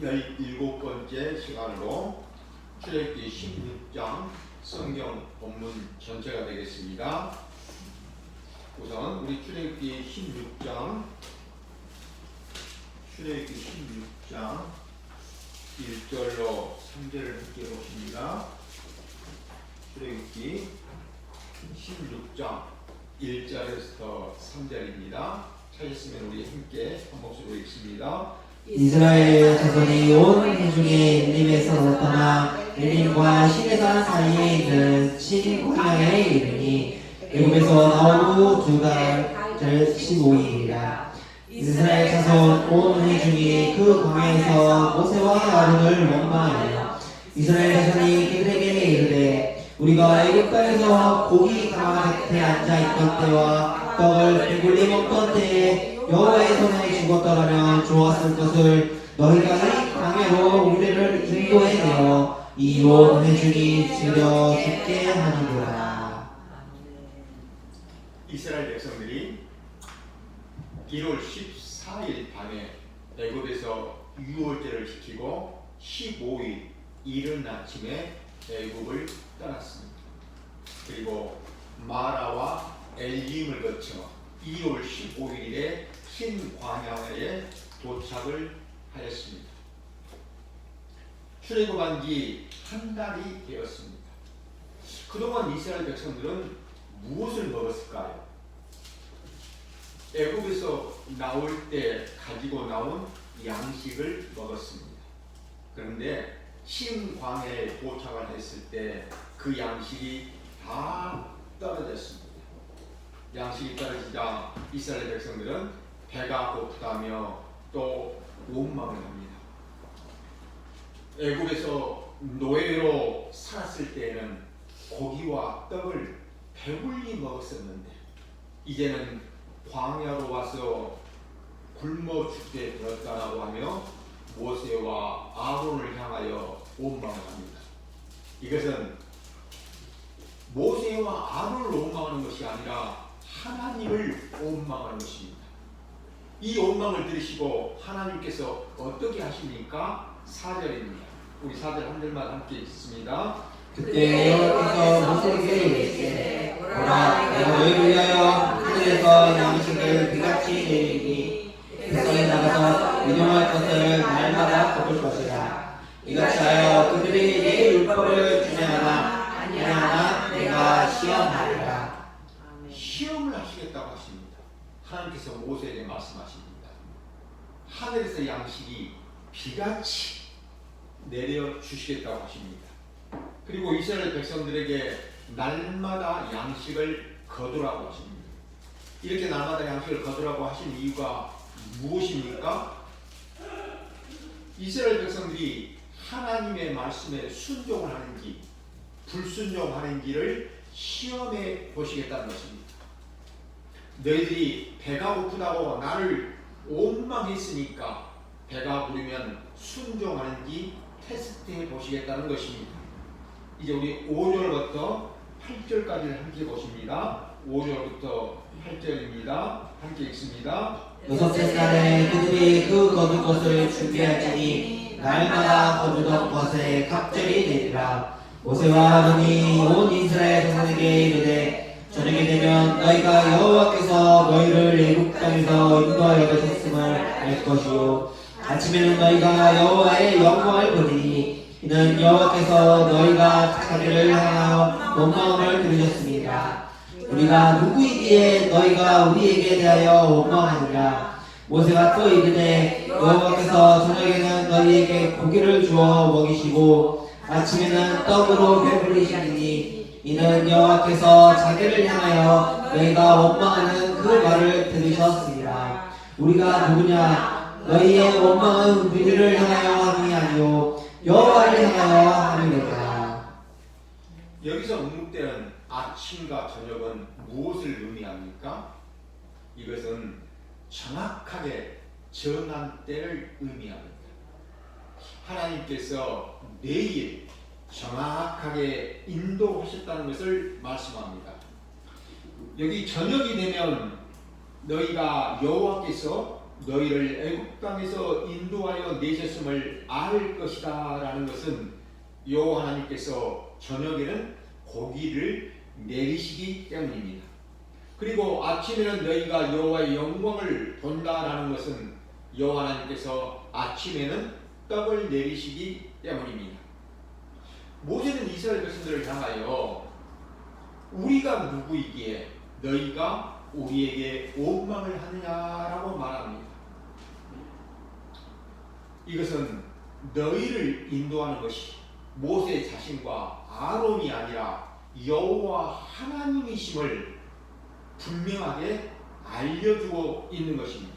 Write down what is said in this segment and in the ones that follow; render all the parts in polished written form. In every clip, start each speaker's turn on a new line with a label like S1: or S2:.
S1: 17번째 시간으로 출애굽기 16장 성경 본문 전체가 되겠습니다. 우선 우리 출애굽기 16장 1절로 3절을 함께 보십니다. 출애굽기 16장 1절에서 3절입니다. 찾으시면 우리 함께 한 목소리로 읽습니다.
S2: 이스라엘 자손이 온 회중의 엘림에서 나타나 엘림과 시내산 사이에 있는 신광야에 이르니 애굽에서 나온 후 두 달 15일이라. 이스라엘 자손 온 회중이 그 광야에서 모세와 아론을 원망하여 이스라엘 자손이 그들에게 이르되 우리가 애굽 땅에서 고기 가마 곁에 앉아 있던 때와 떡을 배불리 먹던 때에 여호와의 손에 죽었더라면 좋았을 것을 너희가 이 광야로 우리를 인도해내어 이 온 회중이 즐겨 죽게 하는구나.
S1: 이스라엘 백성들이 1월 14일 밤에 애굽에서 유월절을 지키고 15일 이른 아침에 애굽을 떠났습니다. 그리고 마라와 엘림을 거쳐 2월 15일에 신광야에 도착을 하였습니다. 출애굽한 지 한 달이 되었습니다. 그동안 이스라엘 백성들은 무엇을 먹었을까요? 애굽에서 나올 때 가지고 나온 양식을 먹었습니다. 그런데 신광야에 도착을 했을 때 그 양식이 다 떨어졌습니다. 양식이 떨어지자 이스라엘 백성들은 배가 고프다며 또 원망을 합니다. 애굽에서 노예로 살았을 때에는 고기와 떡을 배불리 먹었었는데 이제는 광야로 와서 굶어 죽게 되었다라고 하며 모세와 아론을 향하여 원망을 합니다. 이것은 모세와 아론을 원망하는 것이 아니라 하나님을 원망하는 것입니다. 이 원망을 들으시고 하나님께서 어떻게 하십니까? 4절입니다. 우리 4절 한 절만 함께 읽습니다.
S2: 그때 여호와께서 모세에게 이르시되 보라, 내가 너희를 위하여 하늘에서 양식을 비같이 내리니 백성이 나가서 일용할 것을 날마다 거둘 것이라. 이같이 하여 그들이 내 율법을 준행하나 아니하나 내가 시험하리라.
S1: 시험을 하시겠다고 하십니다. 하나님께서 모세에게 말씀하십니다. 하늘에서 양식이 비같이 내려주시겠다고 하십니다. 그리고 이스라엘 백성들에게 날마다 양식을 거두라고 하십니다. 이렇게 날마다 양식을 거두라고 하신 이유가 무엇입니까? 이스라엘 백성들이 하나님의 말씀에 순종을 하는지 불순종하는지를 시험해 보시겠다는 것입니다. 너희들이 배가 고프다고 나를 원망했으니까 배가 부르면 순종하는지 테스트해 보시겠다는 것입니다. 이제 우리 5절부터 8절까지를 함께 보십니다. 5절부터 8절입니다. 함께 읽습니다.
S2: 여섯째 날에 그들이 그 거둘 것을 준비할지니 날마다 거두던 것에 갑절이 되리라. 모세와 아론이 온 이스라엘 자손에게 이르되 저녁이 되면 너희가 여호와께서 너희를 애굽 땅에서 인도하여 가셨음을 알 것이요 아침에는 너희가 여호와의 영광을 보리니 이는 여호와께서 너희가 자기를 향하여 원망을 들으셨습니다. 우리가 누구이기에 너희가 우리에게 대하여 원망하느냐. 모세가 또 이르되 여호와께서 저녁에는 너희에게 고기를 주어 먹이시고 아침에는 떡으로 배불리시리니 이는 여호와께서 자기를 향하여 너희가 원망하는 그 말을 들으셨으리라. 우리가 누구냐? 너희의 원망은 우리를 향하여 함이 아니요 여호와를 향하여 함이로다.
S1: 여기서 언급되는 아침과 저녁은 무엇을 의미합니까? 이것은 정확하게 정한 때를 의미합니다. 하나님께서 매일 정확하게 인도하셨다는 것을 말씀합니다. 여기 저녁이 되면 너희가 여호와께서 너희를 애굽 땅에서 인도하여 내셨음을 알 것이다 라는 것은 여호와 하나님께서 저녁에는 고기를 내리시기 때문입니다. 그리고 아침에는 너희가 여호와의 영광을 본다라는 것은 여호와 하나님께서 아침에는 떡을 내리시기 때문입니다. 모세는 이스라엘 백성들을 향하여 우리가 누구이기에 너희가 우리에게 원망을 하느냐라고 말합니다. 이것은 너희를 인도하는 것이 모세 자신과 아론이 아니라 여호와 하나님이심을 분명하게 알려주고 있는 것입니다.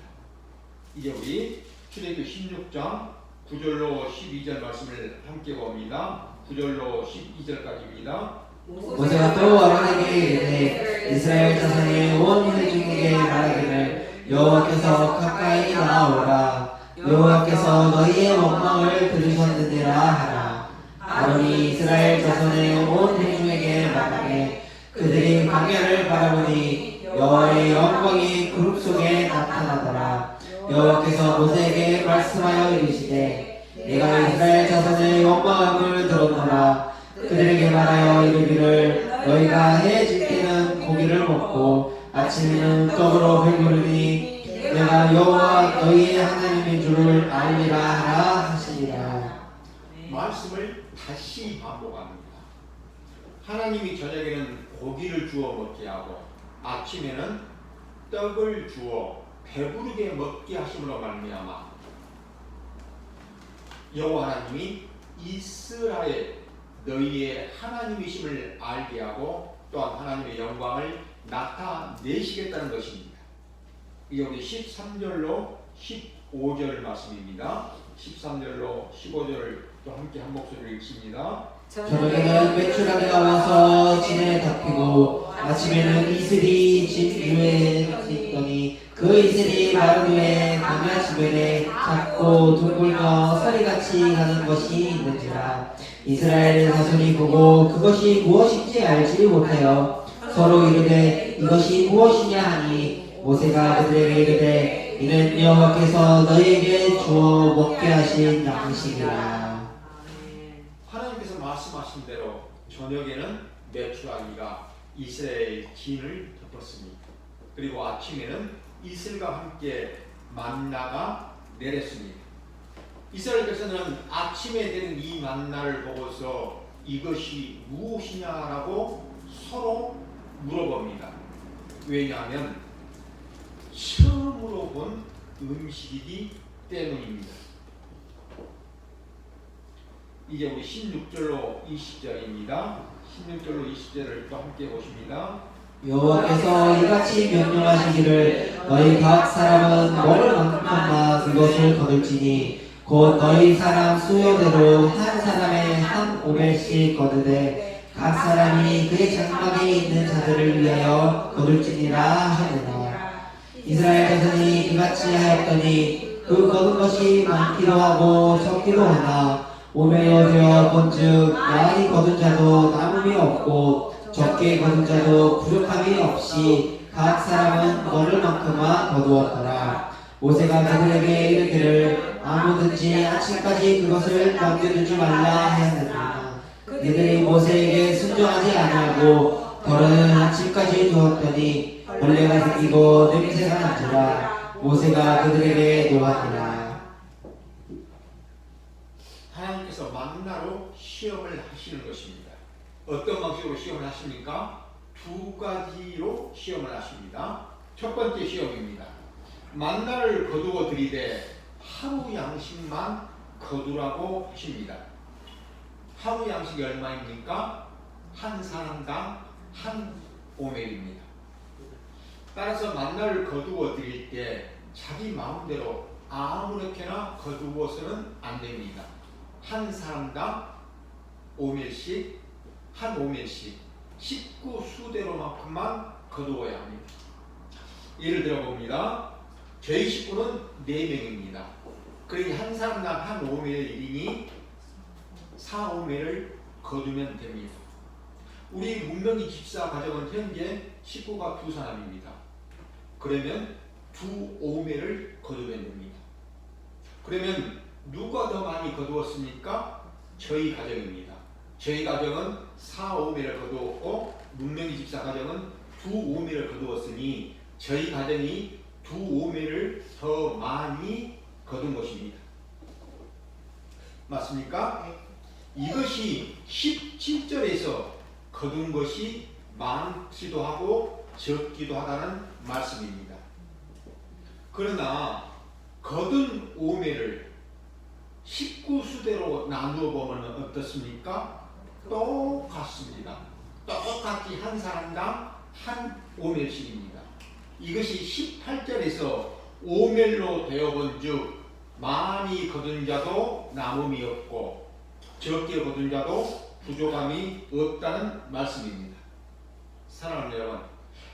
S1: 이제 우리 출애굽기 16장 9절로 12절 말씀을 함께 봅니다. 9절로 12절까지입니다.
S2: 모세가 또 아론에게 이르되 이스라엘 자손의 온 회중에게 말하기를 여호와께서 가까이 나아오라. 여호와께서 너희의 원망을 들으셨느니라 하라. 아론이 이스라엘 자손의 온 회중에게 말하되 그들이 광야를 바라보니 여호와의 영광이 그룹 속에 나타나더라. 여호와께서 모세에게 말씀하여 이르시되 내가 이스라엘 자손의 원망함을 들었노라. 그들에게 말하여 이르기를 너희가 해 질때는 고기를 먹고 아침에는 떡으로 배부르니 내가 여호와 너희의 하나님인 줄을 알리라 하라 하시니라.
S1: 말씀을 다시 반복합니다. 하나님이 저녁에는 고기를 주어 먹게 하고 아침에는 떡을 주어 배부르게 먹게 하심으로 말미암아 여호와 하나님이 이스라엘 너희의 하나님이심을 알게 하고 또한 하나님의 영광을 나타내시겠다는 것입니다. 이제 우리 13절로 15절 말씀입니다. 13절로 15절을 또 함께 한 목소리로 읽습니다.
S2: 저녁에는 메추라기가 와서 진에 덮이고 아침에는 이슬이 진 위에 있더니 그 이슬이 마른 후에 광야 주변에 작고 둥글며 서리같이 가는 것이 있는지라. 이스라엘 자손이 보고 그것이 무엇인지 알지 못하여 서로 이르되 이것이 무엇이냐 하니 모세가 그들에게 이르되 이는 여호와께서 너희에게 주어 먹게 하신 양식이라.
S1: 하나님께서 말씀하신 대로 저녁에는 메추라기가 이스라엘 진을 덮었습니다. 그리고 아침에는 이슬과 함께 만나가 내렸습니다. 이스라엘 백성들은 아침에 되는 이 만나를 보고서 이것이 무엇이냐라고 서로 물어봅니다. 왜냐하면 처음으로 본 음식이기 때문입니다. 이제 우리 16절로 20절입니다. 16절로 20절을 또 함께 보십니다.
S2: 여호와께서 이같이 명령하시기를 너희 각 사람은 먹을 만큼만 그것을 거둘지니 곧 너희 사람 수요대로 한 사람의 한 오멜씩 거두되 각 사람이 그의 장막에 있는 자들을 위하여 거둘지니라 하느니라. 이스라엘 자손이 그같이 하였더니 그 거둔 것이 많기도 하고 적기도 하나 오멜로 되어 본즉 많이 거둔 자도 남음이 없고 적게 거둔 자도 부족함이 없이 각 사람은 먹을 만큼만 거두었더라. 모세가 그들에게 이르기를 아무든지 아침까지 그것을 남겨두지 말라 하였느니라. 그들이 모세에게 순종하지 아니하고 덜어는 아침까지 두었더니 벌레가 생기고 냄새가 난지라. 모세가 그들에게 노하니라.
S1: 하나님께서 만나로 시험을 하시는 것입니다. 어떤 방식으로 시험을 하십니까? 두 가지로 시험을 하십니다. 첫 번째 시험입니다. 만나를 거두어 드리되 하루 양식만 거두라고 하십니다. 하루 양식이 얼마입니까? 한 사람당 한 오멜입니다. 따라서 만나를 거두어 드릴 때 자기 마음대로 아무렇게나 거두어서는 안 됩니다. 한 사람당 오멜씩, 한 오멜씩 식구 수대로만큼만 거두어야 합니다. 예를 들어 봅니다. 저희 식구는 4명입니다. 그러니 한 사람당 한 오멜이니 4오멜을 거두면 됩니다. 우리 문명기 집사 가정은 현재 식구가 2사람입니다. 그러면 두 오매를 거두면 됩니다. 그러면 누가 더 많이 거두었습니까? 저희 가정입니다. 저희 가정은 4오매를 거두었고 문명희 집사 가정은 2오매를 거두었으니 저희 가정이 2오매를 더 많이 거둔 것입니다. 맞습니까? 이것이 17절에서 거둔 것이 많기도 하고 적기도 하다는 말씀입니다. 그러나 거둔 오매를 19수대로 나누어 보면 어떻습니까? 똑같습니다. 똑같이 한 사람당 한 오멜씩입니다. 이것이 18절에서 오멜로 되어본 즉 많이 거둔 자도 남음이 없고 적게 거둔 자도 부족함이 없다는 말씀입니다. 사랑하는 여러분,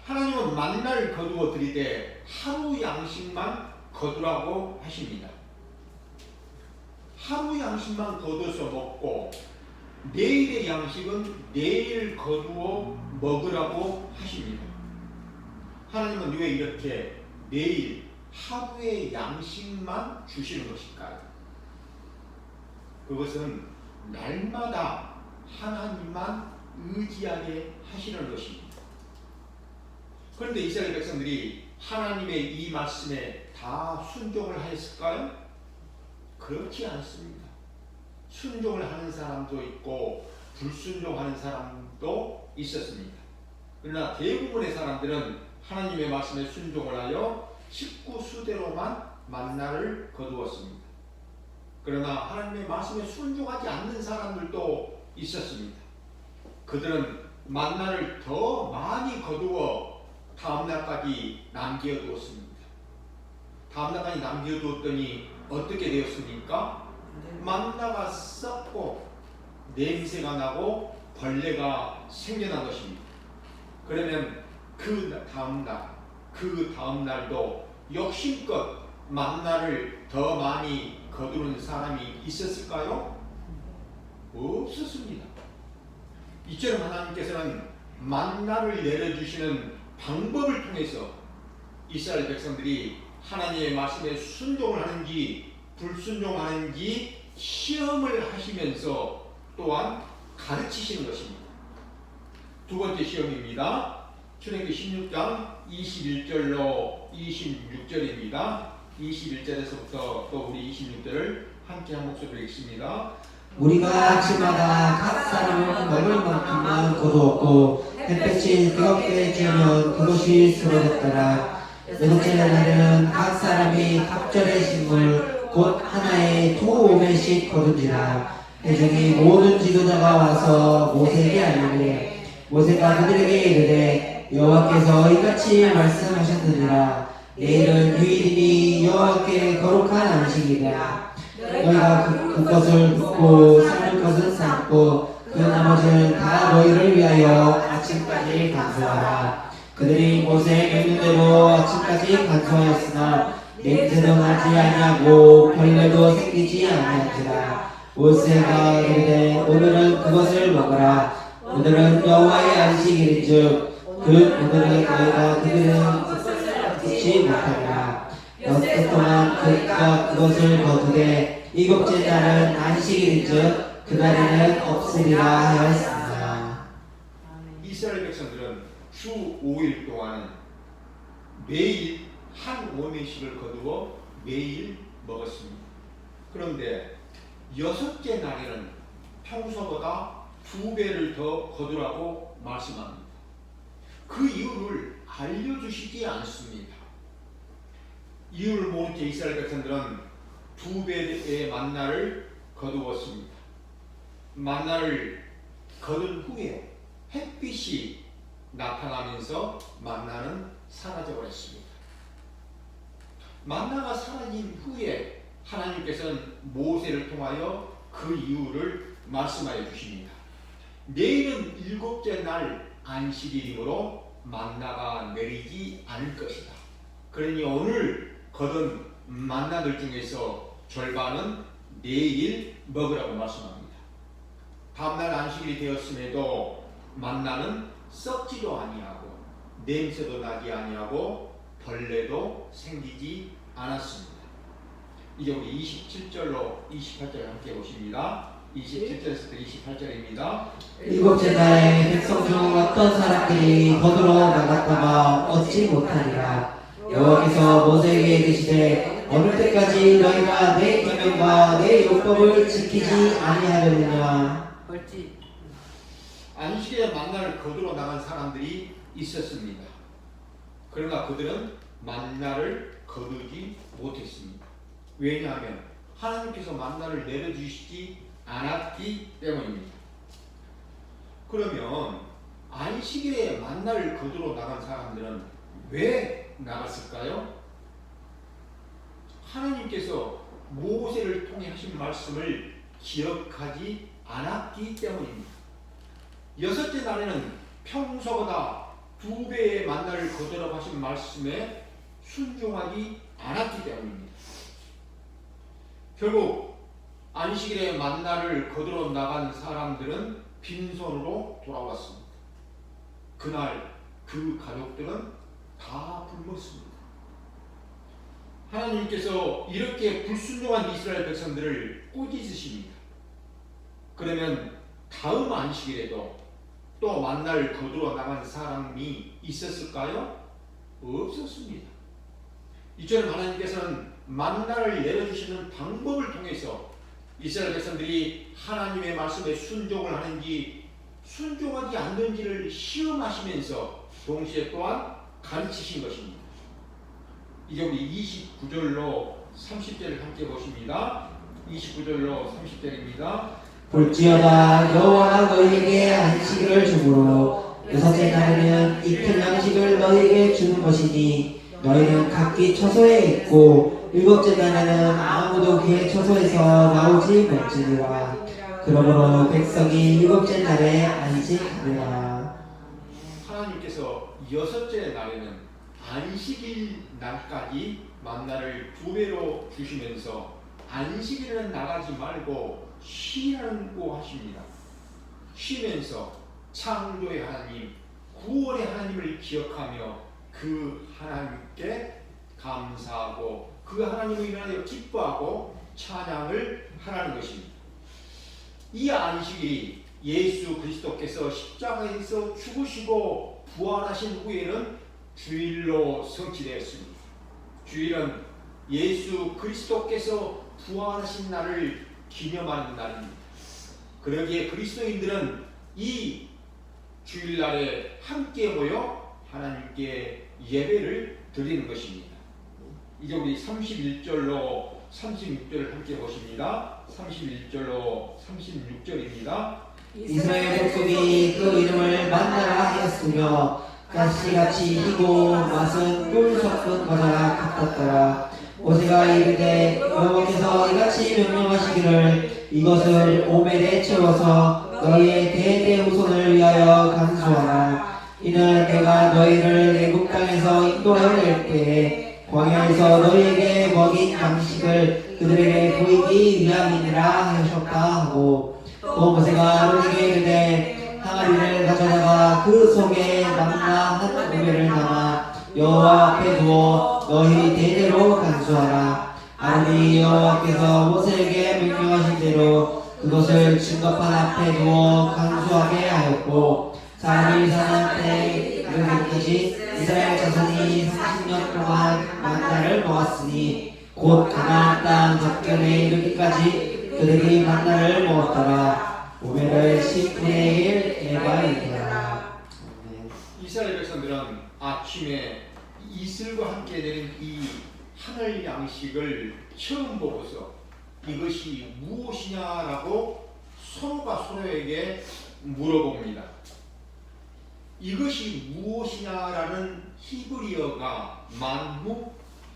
S1: 하나님은 만나를 거두어 드리되 하루 양식만 거두라고 하십니다. 하루 양식만 거둬서 먹고 내일의 양식은 내일 거두어 먹으라고 하십니다. 하나님은 왜 이렇게 내일 하루의 양식만 주시는 것일까요? 그것은 날마다 하나님만 의지하게 하시는 것입니다. 그런데 이스라엘 백성들이 하나님의 이 말씀에 다 순종을 하였을까요? 그렇지 않습니다. 순종을 하는 사람도 있고 불순종하는 사람도 있었습니다. 그러나 대부분의 사람들은 하나님의 말씀에 순종을 하여 19수대로만 만나를 거두었습니다. 그러나 하나님의 말씀에 순종하지 않는 사람들도 있었습니다. 그들은 만나를 더 많이 거두어 다음날까지 남겨두었습니다. 다음날까지 남겨두었더니 어떻게 되었습니까? 만나가 썩고 냄새가 나고 벌레가 생겨난 것입니다. 그러면 그 다음날도 욕심껏 만나를 더 많이 거두는 사람이 있었을까요? 없었습니다. 이처럼 하나님께서는 만나를 내려주시는 방법을 통해서 이스라엘 백성들이 하나님의 말씀에 순종을 하는지 불순종하는지 시험을 하시면서 또한 가르치시는 것입니다. 두 번째 시험입니다. 출애굽기 16장 21절로 26절입니다. 21절에서부터 또 우리 26절을 함께 한 목소리로 읽습니다.
S2: 우리가 아침마다 각 사람은 먹을 만큼만 거두었고 햇볕이 뜨겁게 쬐면 그것이 쓰러졌더라. 여섯째 날에는 각 사람이 갑절의 식물 곧 하나에 두 오멜씩 거둔지라. 회중이 모든 지도자가 와서 모세에게 알리되 모세가 그들에게 이르되 여호와께서 이같이 말씀하셨느니라. 내일은 휴일이니 여호와께 거룩한 안식이라. 너희가 그것을 굽고 삶을 것은 삶고 그 나머지는 다 너희를 위하여 아침까지 간수하라. 그들이 모세의 명령대로 아침까지 간수하였으나 냄새도 나지 아니하고 벌레도 생기지 아니한지라. 모세가 이르되 오늘은 그것을 먹어라. 오늘은 여호와의 안식일인즉 오늘은 너희가 그들은 듣지 못하리라. 6일 동안 그가 그것을 거두되 일곱째 날은 안식일인즉 그날에는 없으리라 하였습니다.
S1: 이스라엘 백성들은 주 5일 동안 매일 한 오멜씩을 거두어 매일 먹었습니다. 그런데 6째 날에는 평소보다 2배를 더 거두라고 말씀합니다. 그 이유를 알려주시지 않습니다. 이유를 모른 채 이스라엘 백성들은 2배의 만나를 거두었습니다. 만나를 거둔 후에 햇빛이 나타나면서 만나는 사라져버렸습니다. 만나가 사라진 후에 하나님께서는 모세를 통하여 그 이유를 말씀하여 주십니다. 내일은 7째 날 안식일이므로 만나가 내리지 않을 것이다. 그러니 오늘 거둔 만나들 중에서 절반은 내일 먹으라고 말씀합니다. 다음날 안식일이 되었음에도 만나는 썩지도 아니하고 냄새도 나지 아니하고 벌레도 생기지 않았습니다. 이제 우리 27절로 28절 함께 보십니다. 27절에서 28절입니다.
S2: 일곱째 날에 백성 중 어떤 사람들이 거두러 나갔다가 얻지 못하니라. 여호와께서 모세에게 이르시되 어느 때까지 너희가 내 계명과 내 율법을 지키지 아니하려느냐.
S1: 안식일에 만나를 거두러 나간 사람들이 있었습니다. 그러나 그들은 만나를 거두지 못했습니다. 왜냐하면 하나님께서 만나를 내려주시지 않았기 때문입니다. 그러면 안식일에 만나를 거두러 나간 사람들은 왜 나갔을까요? 하나님께서 모세를 통해 하신 말씀을 기억하지 않았기 때문입니다. 여섯째 날에는 평소보다 2배의 만나를 거두라고 하신 말씀에 순종하지 않았기 때문입니다. 결국 안식일에 만나를 거두러 나간 사람들은 빈손으로 돌아왔습니다. 그날 그 가족들은 다 굶었습니다. 하나님께서 이렇게 불순종한 이스라엘 백성들을 꾸짖으십니다. 그러면 다음 안식일에도 또 만나를 거두러 나간 사람이 있었을까요? 없었습니다. 이처럼 하나님께서는 만나를 내려주시는 방법을 통해서 이스라엘 백성들이 하나님의 말씀에 순종을 하는지 순종하지 않는지를 시험하시면서 동시에 또한 가르치신 것입니다. 이제 우리 29절로 30절을 함께 보십니다. 29절로 30절입니다.
S2: 볼지어다 여호와가 너희에게 안식일을 주므로 여섯째 날에는 이틀 양식을 너희에게 주는 것이니 너희는 각기 처소에 있고 일곱째 날에는 아무도 그의 처소에서 나오지 못지니라. 그러므로 백성이 일곱째 날에 안식하리라.
S1: 하나님께서 여섯째 날에는 안식일 날까지 만나를 2배로 주시면서 안식일에는 나가지 말고 쉬라고 하십니다. 쉬면서 창조의 하나님, 구원의 하나님을 기억하며 그 하나님께 감사하고 그 하나님을 인하여 기뻐하고 찬양을 하라는 것입니다. 이 안식일이 예수 그리스도께서 십자가에서 죽으시고 부활하신 후에는 주일로 성취되었습니다. 주일은 예수 그리스도께서 부활하신 날을 기념하는 날입니다. 그러기에 그리스도인들은 이 주일날에 함께 모여 하나님께 예배를 드리는 것입니다. 이제 우리 31절로 36절을 함께 보십니다. 31절로 36절입니다.
S2: 이스라엘 족속이 그 이름을 만나라 하였으며 가시같이 희고 맛은 꿀 섞은 과자와 같았더라. 모세가 이르되 여호와께서 이같이 명령하시기를 이것을 오멜에 채워서 너희의 대대 후손을 위하여 간수하라. 이는 내가 너희를 애굽 땅에서 인도하여 낼 때에 광야에서 너희에게 먹인 양식을 그들에게 보이기 위함이니라 하셨다 하고 또 모세가 아론에게 이르되 항아리를 가져다가 그 속에 만나 한 오멜을 담아 여호와 앞에 두어 너희 대대로 간수하라. 아론이 여호와께서 모세에게 명령하신 대로 그것을 증거판 앞에 두어 간수하게 하였고 4일 사는 때 이르기까지 이스라엘 자손이 30년 동안 만나를 먹었으니 곧 가나안 땅 접견에 이르기까지 그들이 만나를 먹었더라. 오멜을 10분의 1 에바 이르더라.
S1: 이스라엘 백성들은 아침에 이슬과 함께 내린 이 하늘 양식을 처음 보고서 이것이 무엇이냐라고 서로가 서로에게 물어봅니다. 이것이 무엇이냐라는 히브리어가 만무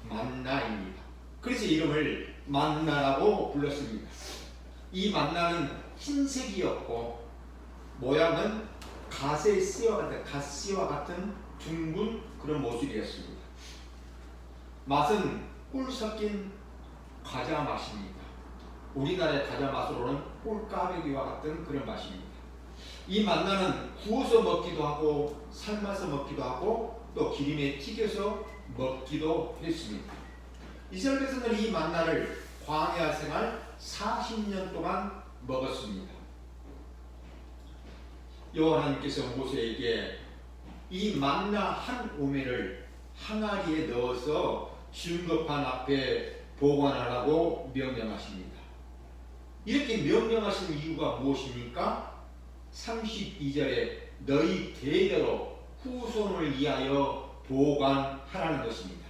S1: 만나입니다. 그래서 이름을 만나라고 불렀습니다. 이 만나는 흰색이었고 모양은 갓씨와 같은 둥근 그런 모습이었습니다. 맛은 꿀 섞인 과자 맛입니다. 우리나라의 과자 맛으로는 꿀까베기와 같은 그런 맛입니다. 이 만나는 구워서 먹기도 하고 삶아서 먹기도 하고 또 기름에 튀겨서 먹기도 했습니다. 이스라엘 백성들은 이 만나를 광야 생활 40년 동안 먹었습니다. 여호와 하나님께서 모세에게 이 만나 한 오멜을 항아리에 넣어서 증거판 앞에 보관하라고 명령하십니다. 이렇게 명령하신 이유가 무엇입니까? 32절에 너희 대대로 후손을 위하여 보관하라는 것입니다.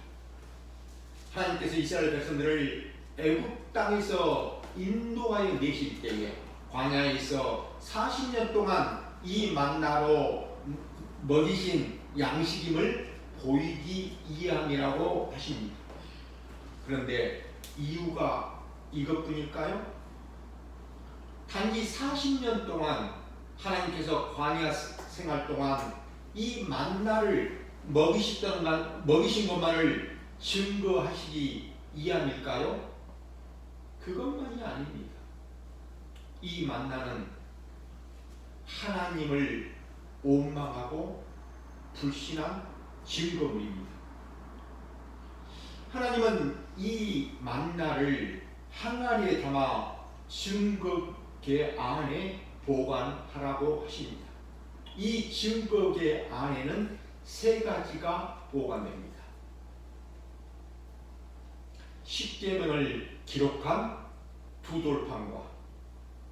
S1: 하나님께서 이스라엘 백성들을 애굽 땅에서 인도하여 내실 때에 광야에 있어 40년 동안 이 만나로 먹이신 양식임을 보이기 위함이라고 하십니다. 그런데 이유가 이것뿐일까요? 단지 40년 동안 하나님께서 광야 생활 동안 이 만나를 먹이신 것만을 증거하시기 위함일까요? 그것만이 아닙니다. 이 만나는 하나님을 원망하고 불신한 증거물입니다. 하나님은 이 만나를 항아리에 담아 증거계 안에 보관하라고 하십니다. 이 증거계 안에는 세 가지가 보관됩니다. 십계명을 기록한 두 돌판과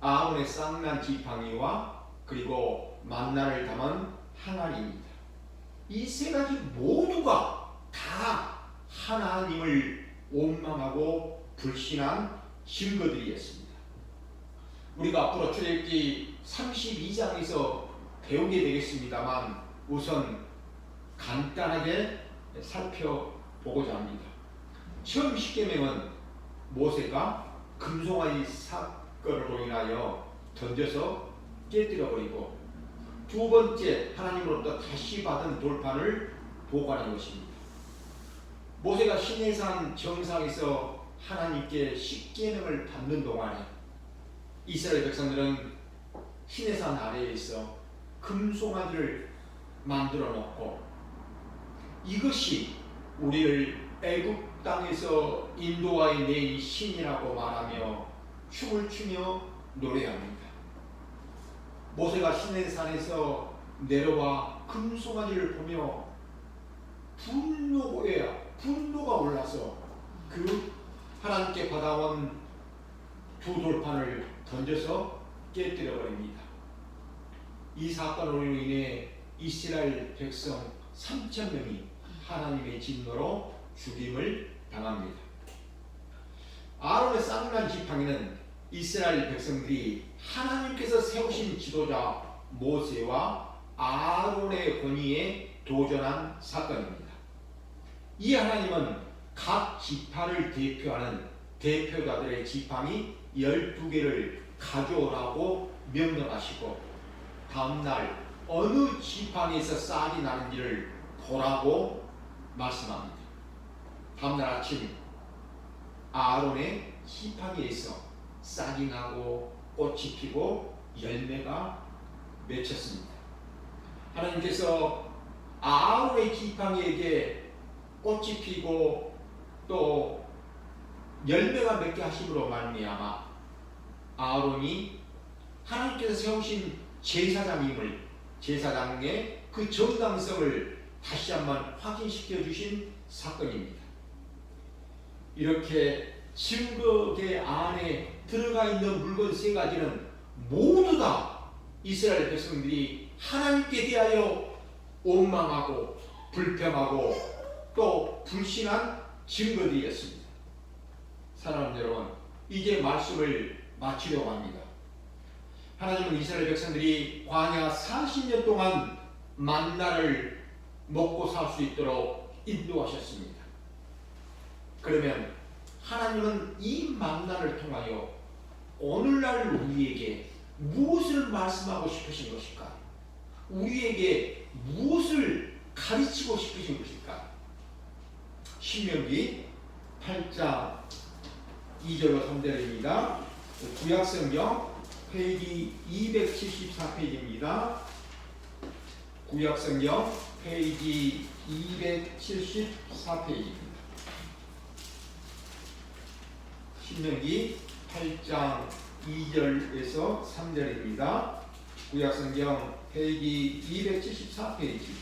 S1: 아론의 쌍난 지팡이와 그리고 만나를 담은 항아리입니다. 이 세 가지 모두가 다 하나님을 원망하고 불신한 증거들이었습니다. 우리가 앞으로 출애굽기 32장에서 배우게 되겠습니다만 우선 간단하게 살펴보고자 합니다. 처음 십계명은 모세가 금송아지 사건으로 인하여 던져서 깨뜨려버리고 두 번째 하나님으로부터 다시 받은 돌판을 보관한 것입니다. 모세가 시내산 정상에서 하나님께 십계명을 받는 동안에 이스라엘 백성들은 시내산 아래에 있어 금송아지를 만들어 놓고 이것이 우리를 애굽 땅에서 인도하여 낸 신이라고 말하며 춤을 추며 노래합니다. 모세가 시내산에서 내려와 금송아지를 보며 분노가 올라서 그 하나님께 받아온 두 돌판을 던져서 깨뜨려 버립니다. 이 사건으로 인해 이스라엘 백성 3,000명이 하나님의 진노로 죽임을 당합니다. 아론의 쌍난 지팡이는 이스라엘 백성들이 하나님께서 세우신 지도자 모세와 아론의 권위에 도전한 사건입니다. 이 하나님은 각 지파를 대표하는 대표자들의 지팡이 12개를 가져오라고 명령하시고 다음날 어느 지팡이에서 쌀이 나는지를 보라고 말씀합니다. 다음날 아침 아론의 지팡이에서 쌀이 나고 꽃이 피고 열매가 맺혔습니다. 하나님께서 아론의 지팡이에게 꽃이 피고 또 열매가 맺게 하심으로 말미암아 아론이 하나님께서 세우신 제사장임을 제사장의 그 정당성을 다시 한번 확인시켜 주신 사건입니다. 이렇게 증거계 안에 들어가 있는 물건 세 가지는 모두 다 이스라엘 백성들이 하나님께 대하여 원망하고 불평하고 또 불신한 증거들이었습니다. 사랑하는 여러분, 이제 말씀을 마치려고 합니다. 하나님은 이스라엘 백성들이 광야 40년 동안 만나를 먹고 살 수 있도록 인도하셨습니다. 그러면 하나님은 이 만나를 통하여 오늘날 우리에게 무엇을 말씀하고 싶으신 것일까? 우리에게 무엇을 가르치고 싶으신 것일까? 신명기 8장 2절과 3절입니다. 구약성경 페이지 274페이지입니다. 구약성경 페이지 274페이지입니다. 신명기 8장 2절에서 3절입니다. 구약성경 페이지 274페이지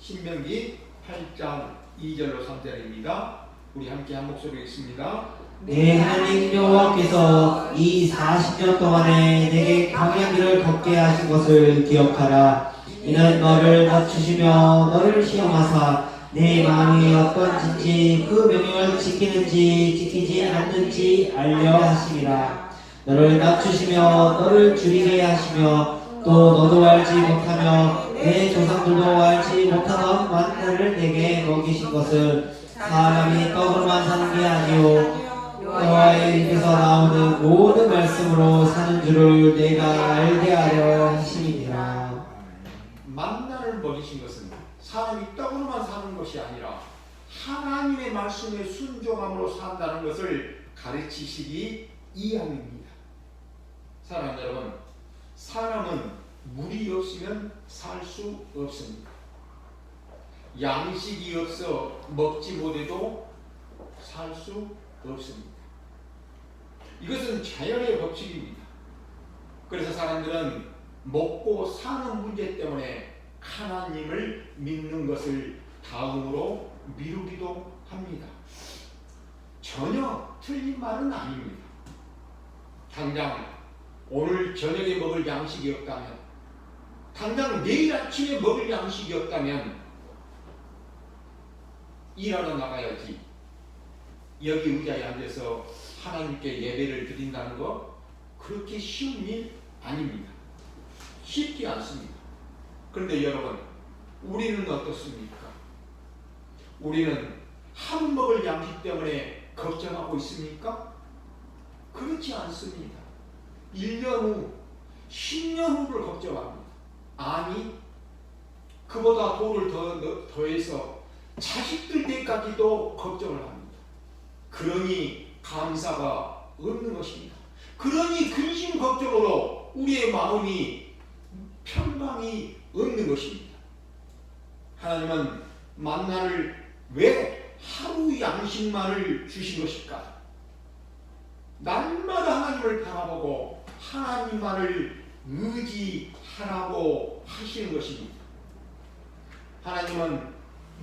S1: 신명기 8장 2절로 3절입니다. 우리 함께 한 목소리로 읽습니다.
S2: 내 하나님 여호와께서 이 40년 동안에 내게 광야 길을 걷게 하신 것을 기억하라. 이는 너를 낮추시며 너를 시험하사 내 마음이 어떤지 그 명령을 지키는지 지키지 않는지 알려 하심이라. 너를 낮추시며 너를 줄이게 하시며 또 너도 알지 못하며 내 조상들도 알지 못하던 만나를 내게 먹이신 것을 사람이 떡으로만 사는 게 아니오 여호와의 입에서 나오는 모든 말씀으로 사는 줄을 내가 알게 하려 하심이니라.
S1: 만나를 먹이신 것은 사람이 떡으로만 사는 것이 아니라 하나님의 말씀에 순종함으로 산다는 것을 가르치시기 이함입니다. 사랑하는 여러분, 사람은 물이 없으면 살 수 없습니다. 양식이 없어 먹지 못해도 살 수 없습니다. 이것은 자연의 법칙입니다. 그래서 사람들은 먹고 사는 문제 때문에 하나님을 믿는 것을 다음으로 미루기도 합니다. 전혀 틀린 말은 아닙니다. 당장 오늘 저녁에 먹을 양식이 없다면, 당장 내일 아침에 먹을 양식이 없다면 일하러 나가야지. 여기 의자에 앉아서 하나님께 예배를 드린다는 것, 그렇게 쉬운 일 아닙니다. 쉽지 않습니다. 그런데 여러분, 우리는 어떻습니까? 우리는 하루 먹을 양식 때문에 걱정하고 있습니까? 그렇지 않습니다. 1년 후, 10년 후를 걱정합니다. 아니, 그보다 도를 더해서 자식들 때까지도 걱정을 합니다. 그러니 감사가 없는 것입니다. 그러니 근심 걱정으로 우리의 마음이 평강이 없는 것입니다. 하나님은 만나를 왜 하루 양식만을 주신 것일까? 날마다 하나님을 바라보고 하나님만을 의지하라고 하시는 것입니다. 하나님은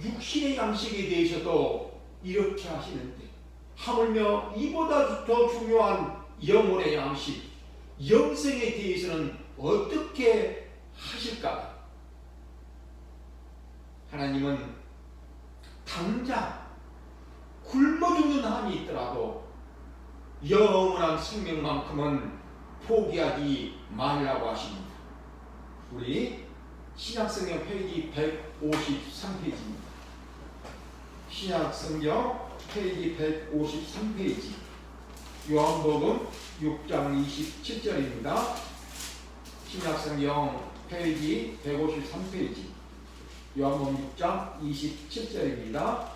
S1: 육신의 양식에 대해서도 이렇게 하시는데, 하물며 이보다 더 중요한 영혼의 양식, 영생에 대해서는 어떻게 하실까? 하나님은 당장 굶어 죽는 한이 있더라도 영원한 생명만큼은 포기하지 말라고 하십니다. 우리 신약성경 페이지 153페이지입니다. 신약성경 페이지 153페이지 요한복음 6장 27절입니다. 신약성경 페이지 153페이지 요한복음 6장 27절입니다.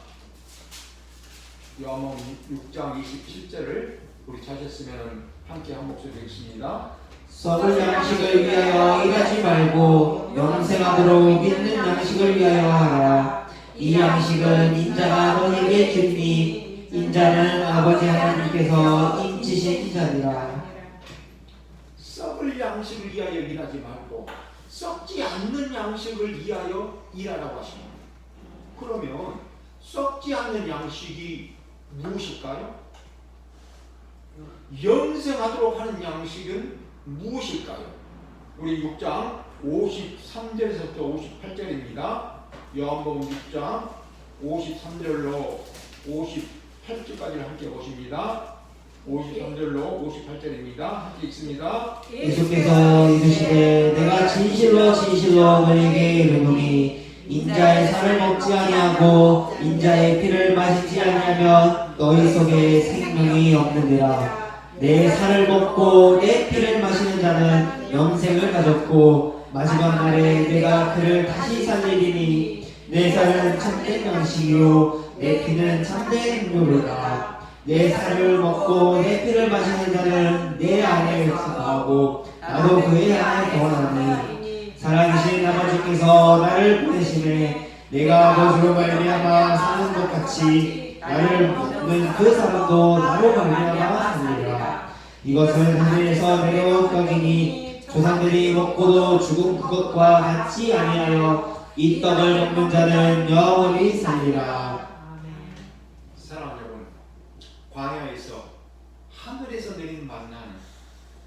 S1: 요한복음 6장 27절을 우리 찾았으면 함께 한 목소리 읽습니다.
S2: 썩을 양식을 위하여 일하지 말고 영생하도록 믿는 양식을 위하여 하라. 이 양식은 인자가 너희에게 주니 인자는 아버지 하나님께서 인치신 자니라.
S1: 썩을 양식을 위하여 일하지 말고 썩지 않는 양식을 위하여 일하라고 하십니다. 그러면 썩지 않는 양식이 무엇일까요? 영생하도록 하는 양식은 무엇일까요? 우리 6장 53절에서부터 58절입니다. 요한복음 6장 53절로 58절까지를 함께 보십니다. 53절로 58절입니다. 함께 읽습니다.
S2: 예수께서 이르시되 내가 진실로 진실로 너희에게 이르노니 인자의 살을 먹지 아니하고 인자의 피를 마시지 아니하면 너희 속에 생명이 없느니라. 내 살을 먹고 내 피를 마시는 자는 영생을 가졌고 마지막 날에 내가 그를 다시 살리리니 내 살은 참된 양식이요 내 피는 참된 음료로다. 내 살을 먹고 내 피를 마시는 자는 내 안에 거하고 나도 그의 안에 거하나니 살아계신 아버지께서 나를 보내심에 내가 아버지로 말미암아 사는 것 같이 나를 믿는 그 사람도 나로 말미암아 사느니라. 이것은 하늘에서 내려온 떡이니 조상들이 먹고도 죽은 그것과 같지 아니하여 이 떡을 먹는 자는 영원히 살리라.
S1: 사랑하는 여러분, 광야에서 하늘에서 내린 만나는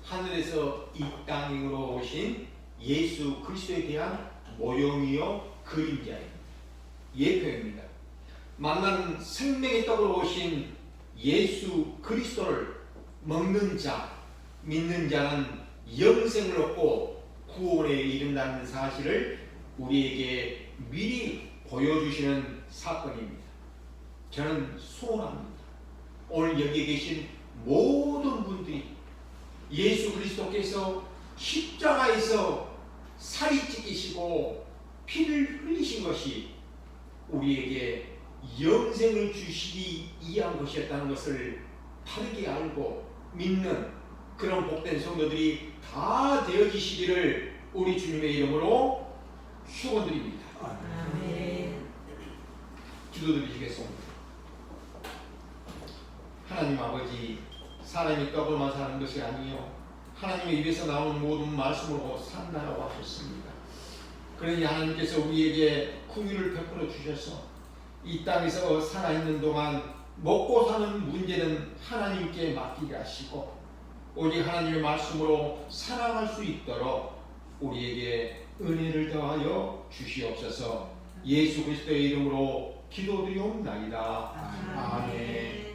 S1: 하늘에서 이 땅으로 오신 예수 그리스도에 대한 모형이요 그림자예요. 예표입니다. 만나는 생명의 떡으로 오신 예수 그리스도를 먹는 자, 믿는 자는 영생을 얻고 구원에 이른다는 사실을 우리에게 미리 보여주시는 사건입니다. 저는 소원합니다. 오늘 여기에 계신 모든 분들이 예수 그리스도께서 십자가에서 살이 찢기시고 피를 흘리신 것이 우리에게 영생을 주시기 위한 것이었다는 것을 바르게 알고 믿는 그런 복된 성도들이 다 되어지시기를 우리 주님의 이름으로 축원드립니다. 기도드리시겠습니다. 하나님 아버지, 사람이 떡을만 사는 것이 아니요 하나님의 입에서 나오는 모든 말씀으로 산다라고 하셨습니다. 그러니 하나님께서 우리에게 긍휼을 베풀어 주셔서 이 땅에서 살아있는 동안 먹고 사는 문제는 하나님께 맡기게 하시고 오직 하나님의 말씀으로 살아갈 수 있도록 우리에게 은혜를 더하여 주시옵소서. 예수 그리스도의 이름으로 기도드리옵나이다. 아멘.